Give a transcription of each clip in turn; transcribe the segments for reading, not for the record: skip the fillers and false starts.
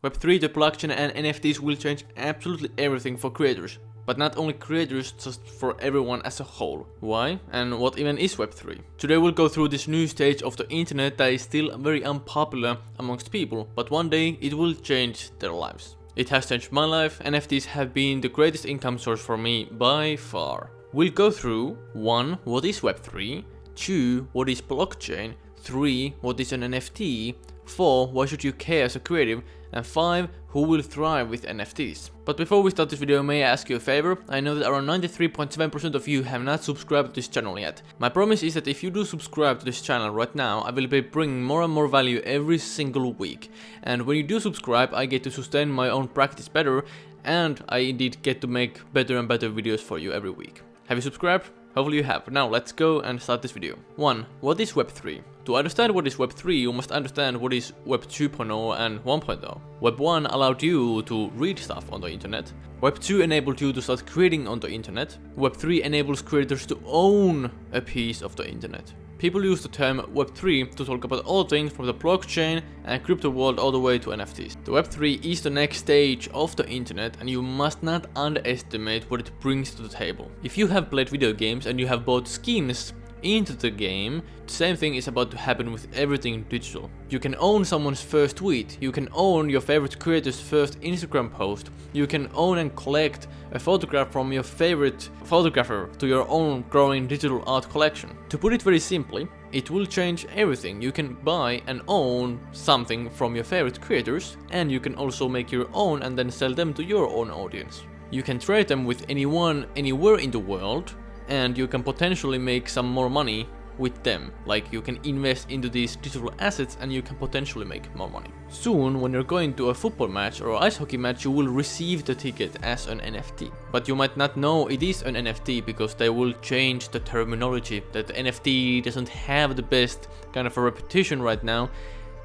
Web3, the blockchain and NFTs will change absolutely everything for creators. But not only creators, just for everyone as a whole. Why? And what even is Web3? Today we'll go through this new stage of the internet that is still very unpopular amongst people, but one day it will change their lives. It has changed my life. NFTs have been the greatest income source for me by far. We'll go through 1. What is Web3? 2. What is blockchain? 3. What is an NFT? 4. Why should you care as a creative? And 5. Who will thrive with NFTs? But before we start this video, may I ask you a favor? I know that around 93.7% of you have not subscribed to this channel yet. My promise is that if you do subscribe to this channel right now, I will be bringing more and more value every single week. And when you do subscribe, I get to sustain my own practice better, and I indeed get to make better and better videos for you every week. Have you subscribed? Hopefully you have. Now let's go and start this video. 1. What is Web3? To understand what is Web3, you must understand what is Web 2.0 and 1.0. Web 1 allowed you to read stuff on the internet. Web 2 enabled you to start creating on the internet. Web 3 enables creators to own a piece of the internet. People use the term Web3 to talk about all things from the blockchain and crypto world all the way to NFTs. The Web3 is the next stage of the internet, and you must not underestimate what it brings to the table. If you have played video games and you have bought skins into the game, the same thing is about to happen with everything digital. You can own someone's first tweet, you can own your favorite creator's first Instagram post, you can own and collect a photograph from your favorite photographer to your own growing digital art collection. To put it very simply, it will change everything. You can buy and own something from your favorite creators, and you can also make your own and then sell them to your own audience. You can trade them with anyone, anywhere in the world, and you can potentially make some more money with them. Like, you can invest into these digital assets and you can potentially make more money. Soon, when you're going to a football match or ice hockey match, you will receive the ticket as an NFT. But you might not know it is an NFT because they will change the terminology. That the NFT doesn't have the best kind of a reputation right now.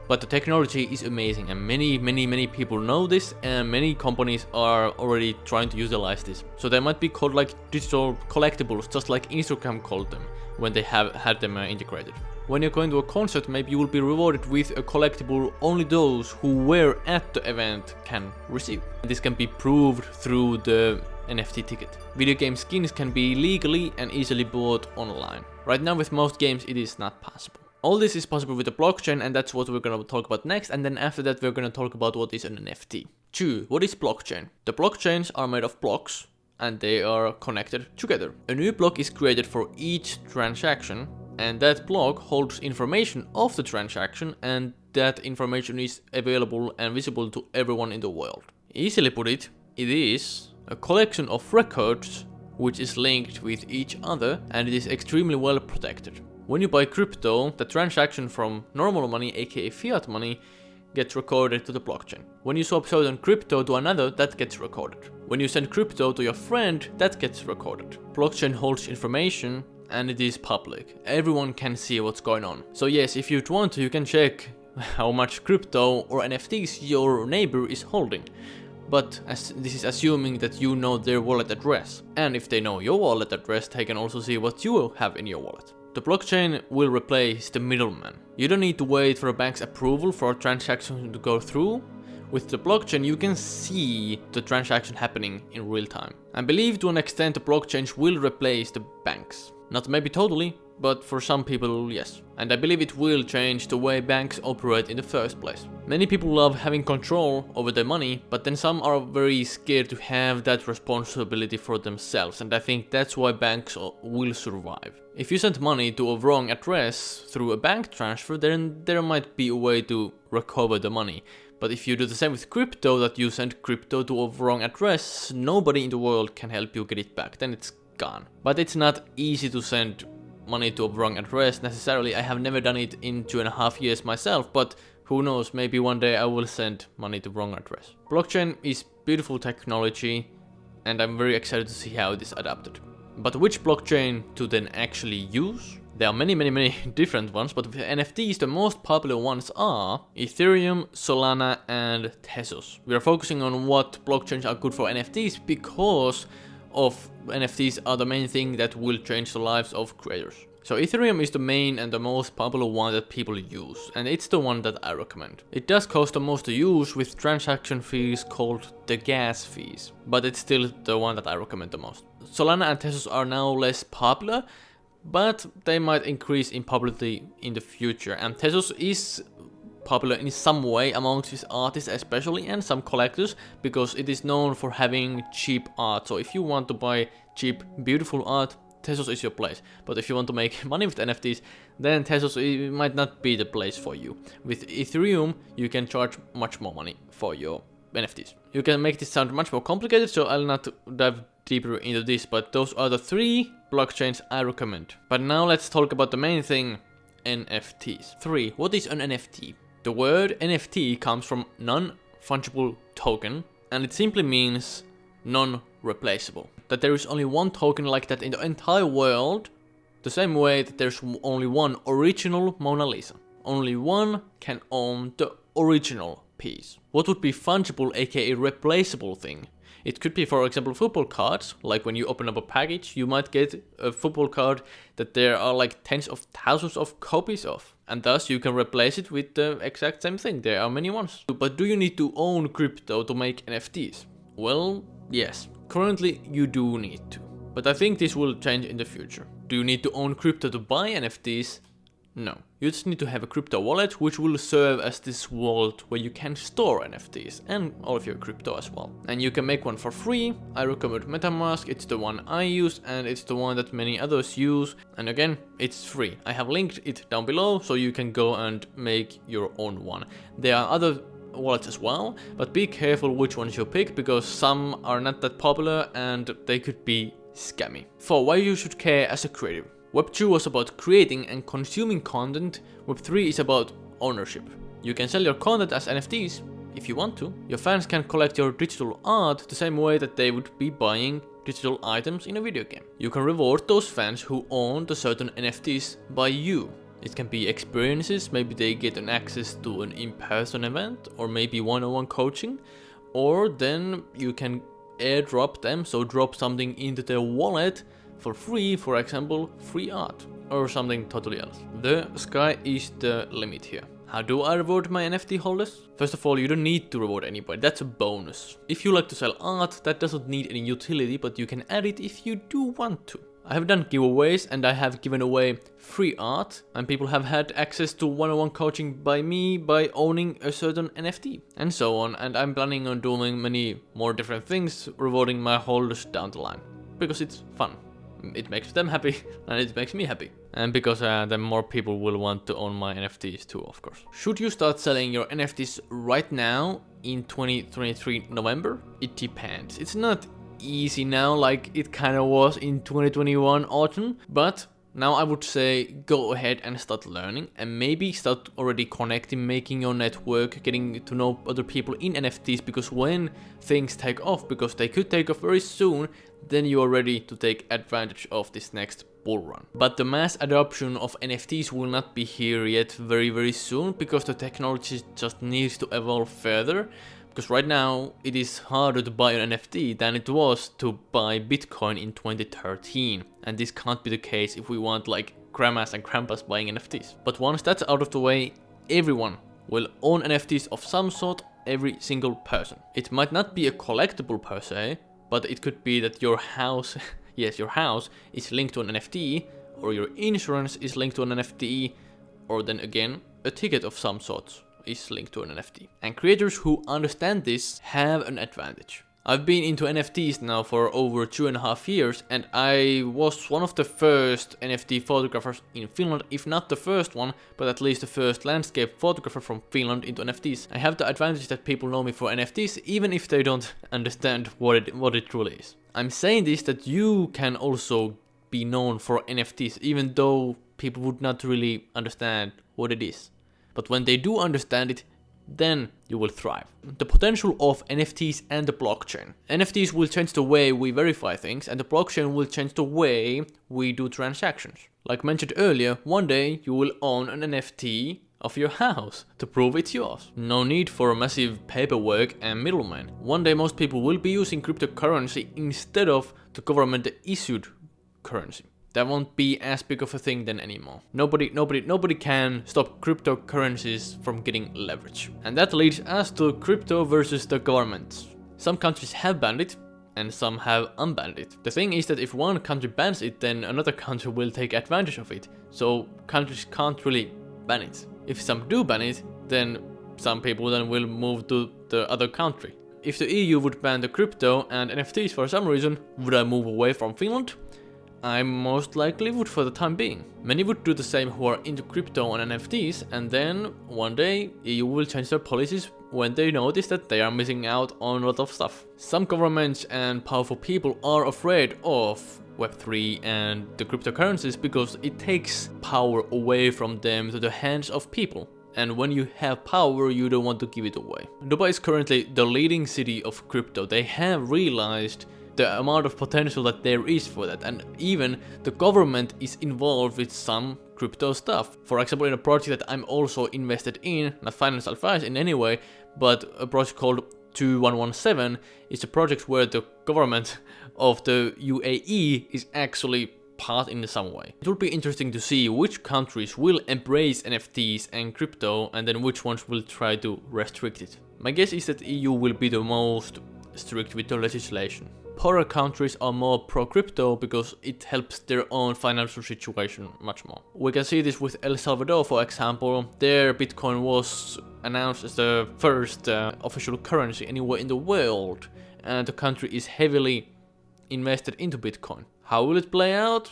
But the technology is amazing, and many people know this, and many companies are already trying to utilize this. So they might be called like digital collectibles, just like Instagram called them when they have had them integrated. When you're going to a concert, maybe you will be rewarded with a collectible only those who were at the event can receive. This can be proved through the NFT ticket. Video game skins can be legally and easily bought online. Right now with most games it is not possible. All this is possible with the blockchain, and that's what we're going to talk about next, and then after that we're going to talk about what is an NFT. 2. What is blockchain? The blockchains are made of blocks, and they are connected together. A new block is created for each transaction, and that block holds information of the transaction, and that information is available and visible to everyone in the world. Easily put it is a collection of records which is linked with each other, and it is extremely well protected. When you buy crypto, the transaction from normal money, aka fiat money, gets recorded to the blockchain. When you swap certain crypto to another, that gets recorded. When you send crypto to your friend, that gets recorded. Blockchain holds information and it is public. Everyone can see what's going on. So yes, if you want to, you can check how much crypto or NFTs your neighbor is holding. But this is assuming that you know their wallet address. And if they know your wallet address, they can also see what you have in your wallet. The blockchain will replace the middleman. You don't need to wait for a bank's approval for a transaction to go through. With the blockchain, you can see the transaction happening in real time. I believe to an extent the blockchains will replace the banks. Not maybe totally, but for some people, yes. And I believe it will change the way banks operate in the first place. Many people love having control over their money, but then some are very scared to have that responsibility for themselves, and I think that's why banks will survive. If you send money to a wrong address through a bank transfer, then there might be a way to recover the money. But if you do the same with crypto, that you send crypto to a wrong address, nobody in the world can help you get it back, then it's gone. But it's not easy to send money to a wrong address necessarily. I have never done it in 2.5 years myself, but who knows, maybe one day I will send money to wrong address. Blockchain is beautiful technology, and I'm very excited to see how it is adapted. But which blockchain to then actually use? There are many different ones, but with NFTs the most popular ones are Ethereum, Solana and Tezos. We are focusing on what blockchains are good for NFTs because of NFTs are the main thing that will change the lives of creators. So Ethereum is the main and the most popular one that people use, and it's the one that I recommend. It does cost the most to use with transaction fees called the gas fees, but it's still the one that I recommend the most. Solana and Tezos are now less popular, but they might increase in popularity in the future, and Tezos is popular in some way amongst its artists especially and some collectors, because it is known for having cheap art. So if you want to buy cheap, beautiful art, Tezos is your place. But if you want to make money with NFTs, then Tezos might not be the place for you. With Ethereum, you can charge much more money for your NFTs. You can make this sound much more complicated, so I'll not dive deeper into this, but those are the 3 blockchains I recommend. But now let's talk about the main thing, NFTs. 3. What is an NFT? The word NFT comes from non-fungible token, and it simply means non-replaceable. That there is only one token like that in the entire world, the same way that there's only one original Mona Lisa. Only one can own the original piece. What would be fungible, aka replaceable thing? It could be, for example, football cards. Like when you open up a package, you might get a football card that there are like tens of thousands of copies of. And thus you can replace it with the exact same thing. There are many ones. But do you need to own crypto to make NFTs? Well, yes. Currently you do need to. But I think this will change in the future. Do you need to own crypto to buy NFTs? No. You just need to have a crypto wallet, which will serve as this wallet where you can store NFTs and all of your crypto as well. And you can make one for free. I recommend MetaMask, it's the one I use and it's the one that many others use. And again, it's free. I have linked it down below so you can go and make your own one. There are other wallets as well, but be careful which ones you pick because some are not that popular and they could be scammy. 4. Why you should care as a creator. Web 2 was about creating and consuming content, Web 3 is about ownership. You can sell your content as NFTs if you want to. Your fans can collect your digital art the same way that they would be buying digital items in a video game. You can reward those fans who own the certain NFTs by you. It can be experiences, maybe they get an access to an in-person event or maybe one-on-one coaching, or then you can airdrop them, so drop something into their wallet for free, for example, free art or something totally else. The sky is the limit here. How do I reward my NFT holders? First of all, you don't need to reward anybody, that's a bonus. If you like to sell art, that doesn't need any utility, but you can add it if you do want to. I have done giveaways and I have given away free art and people have had access to one-on-one coaching by me by owning a certain NFT and so on, and I'm planning on doing many more different things rewarding my holders down the line because it's fun. It makes them happy and it makes me happy. And because then more people will want to own my NFTs too, of course. Should you start selling your NFTs right now in 2023 November? It depends. It's not easy now like it kind of was in 2021 autumn, but now I would say go ahead and start learning and maybe start already connecting, making your network, getting to know other people in NFTs, because when things take off, because they could take off very soon, then you are ready to take advantage of this next bull run. But the mass adoption of NFTs will not be here yet very soon, because the technology just needs to evolve further. Because right now it is harder to buy an NFT than it was to buy Bitcoin in 2013. And this can't be the case if we want like grandmas and grandpas buying NFTs. But once that's out of the way, everyone will own NFTs of some sort, every single person. It might not be a collectible per se, but it could be that your house, yes, your house is linked to an NFT, or your insurance is linked to an NFT, or then again, a ticket of some sort is linked to an NFT. And creators who understand this have an advantage. I've been into NFTs now for over 2.5 years, and I was one of the first NFT photographers in Finland, if not the first one, but at least the first landscape photographer from Finland into NFTs. I have the advantage that people know me for NFTs, even if they don't understand what it truly is. I'm saying this that you can also be known for NFTs, even though people would not really understand what it is. But when they do understand it, then you will thrive. The potential of NFTs and the blockchain. NFTs will change the way we verify things, and the blockchain will change the way we do transactions. Like mentioned earlier, one day you will own an NFT of your house to prove it's yours. No need for massive paperwork and middlemen. One day most people will be using cryptocurrency instead of the government issued currency. that won't be as big of a thing then anymore. Nobody can stop cryptocurrencies from getting leverage. And that leads us to crypto versus the governments. Some countries have banned it, and some have unbanned it. The thing is that if one country bans it, then another country will take advantage of it. So countries can't really ban it. If some do ban it, then some people then will move to the other country. If the EU would ban the crypto and NFTs for some reason, would I move away from Finland? I most likely would for the time being. Many would do the same who are into crypto and NFTs, and then one day EU will change their policies when they notice that they are missing out on a lot of stuff. Some governments and powerful people are afraid of Web3 and the cryptocurrencies because it takes power away from them to the hands of people. And when you have power, you don't want to give it away. Dubai is currently the leading city of crypto. They have realized the amount of potential that there is for that, and even the government is involved with some crypto stuff. For example, in a project that I'm also invested in, not financial advice in any way, but a project called 2117 is a project where the government of the UAE is actually part in some way. It will be interesting to see which countries will embrace NFTs and crypto, and then which ones will try to restrict it. My guess is that EU will be the most strict with the legislation. Poorer countries are more pro-crypto because it helps their own financial situation much more. We can see this with El Salvador, for example. Their Bitcoin was announced as the first official currency anywhere in the world, and the country is heavily invested into Bitcoin. How will it play out?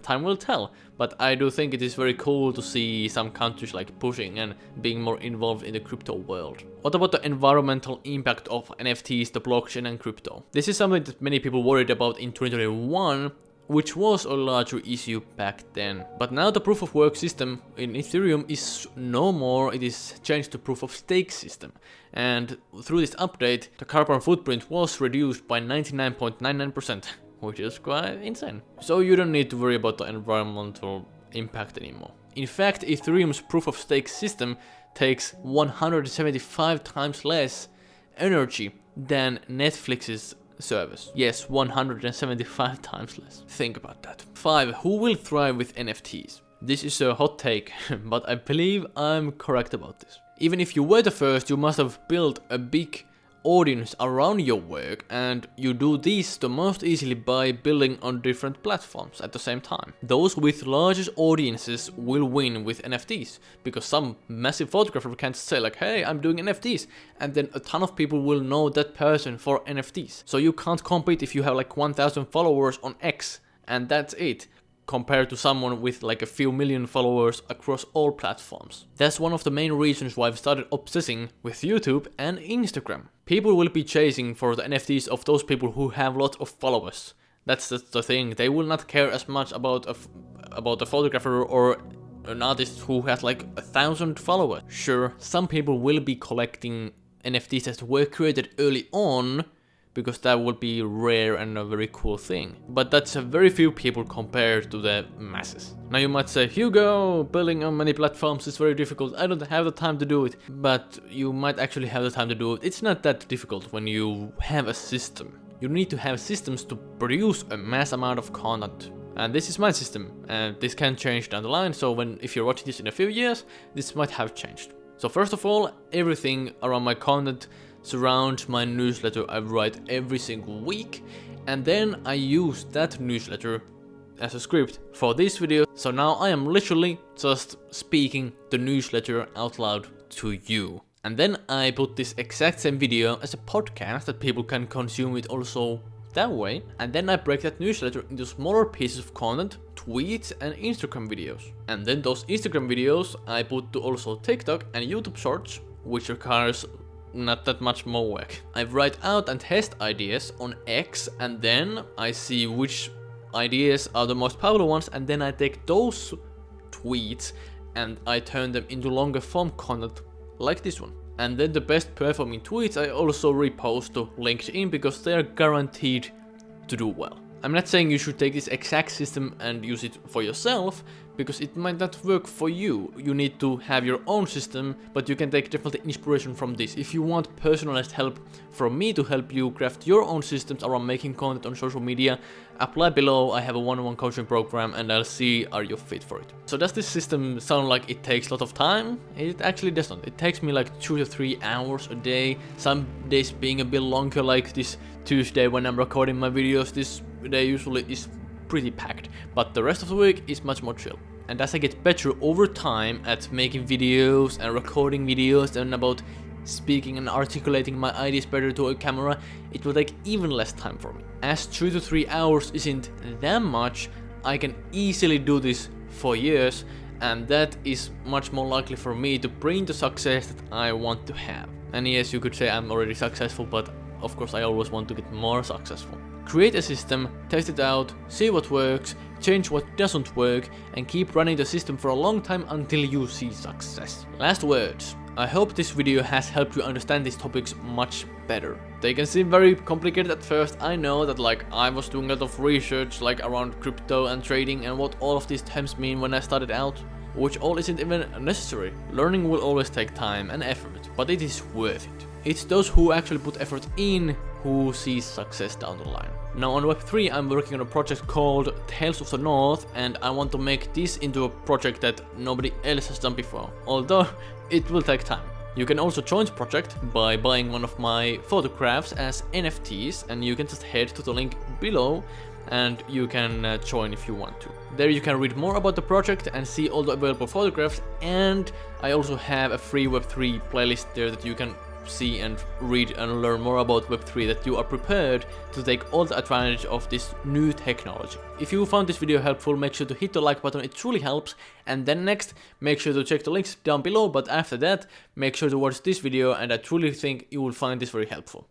Time will tell, but I do think it is very cool to see some countries like pushing and being more involved in the crypto world. What about the environmental impact of NFTs, the blockchain and crypto? This is something that many people worried about in 2021, which was a larger issue back then. But now the proof of work system in Ethereum is no more, it is changed to proof of stake system. And through this update, the carbon footprint was reduced by 99.99%. Which is quite insane. So you don't need to worry about the environmental impact anymore. In fact, Ethereum's proof of stake system takes 175 times less energy than Netflix's service. Yes, 175 times less. Think about that. 5. Who will thrive with NFTs? This is a hot take, but I believe I'm correct about this. Even if you were the first, you must have built a big audience around your work, and you do this the most easily by building on different platforms at the same time. Those with largest audiences will win with NFTs, because some massive photographer can say like, hey, I'm doing NFTs, and then a ton of people will know that person for NFTs. So you can't compete if you have like 1,000 followers on X, and that's it, compared to someone with like a few million followers across all platforms. That's one of the main reasons why I've started obsessing with YouTube and Instagram. People will be chasing for the NFTs of those people who have lots of followers. That's the thing. They will not care as much about a photographer or an artist who has like 1,000 followers. Sure, some people will be collecting NFTs that were created early on, because that would be rare and a very cool thing. But that's a very few people compared to the masses. Now you might say, Hugo, building on many platforms is very difficult, I don't have the time to do it. But you might actually have the time to do it. It's not that difficult when you have a system. You need to have systems to produce a mass amount of content. And this is my system, and this can change down the line, so if you're watching this in a few years, this might have changed. So first of all, everything around my content surrounds my newsletter I write every single week, and then I use that newsletter as a script for this video. So now I am literally just speaking the newsletter out loud to you. And then I put this exact same video as a podcast that people can consume it also that way. And then I break that newsletter into smaller pieces of content, tweets and Instagram videos. And then those Instagram videos I put to also TikTok and YouTube Shorts, which requires not that much more work. I write out and test ideas on X, and then I see which ideas are the most popular ones, and then I take those tweets and I turn them into longer form content like this one. And then the best performing tweets I also repost to LinkedIn because they are guaranteed to do well. I'm not saying you should take this exact system and use it for yourself, because it might not work for you. You need to have your own system, but you can take definitely inspiration from this. If you want personalized help from me to help you craft your own systems around making content on social media, apply below. I have a one-on-one coaching program and I'll see are you fit for it. So does this system sound like it takes a lot of time? It actually doesn't. It takes me like 2 to 3 hours a day, some days being a bit longer, like this Tuesday when I'm recording my videos. This day usually is pretty packed, but the rest of the week is much more chill. And as I get better over time at making videos and recording videos and about speaking and articulating my ideas better to a camera, it will take even less time for me. As 2 to 3 hours isn't that much, I can easily do this for years, and that is much more likely for me to bring the success that I want to have. And yes, you could say I'm already successful, but of course I always want to get more successful. Create a system, test it out, see what works, change what doesn't work, and keep running the system for a long time until you see success. Last words. I hope this video has helped you understand these topics much better. They can seem very complicated at first. I know that I was doing a lot of research around crypto and trading and what all of these terms mean when I started out, which all isn't even necessary. Learning will always take time and effort, but it is worth it. It's those who actually put effort in who see success down the line. Now on Web3 I'm working on a project called Tales of the North, and I want to make this into a project that nobody else has done before, although it will take time. You can also join the project by buying one of my photographs as NFTs, and you can just head to the link below and you can join if you want to. There you can read more about the project and see all the available photographs, and I also have a free Web3 playlist there that you can see and read and learn more about Web3, that you are prepared to take all the advantage of this new technology. If you found this video helpful, make sure to hit the like button, it truly helps. And then next, make sure to check the links down below, but after that, make sure to watch this video, and I truly think you will find this very helpful.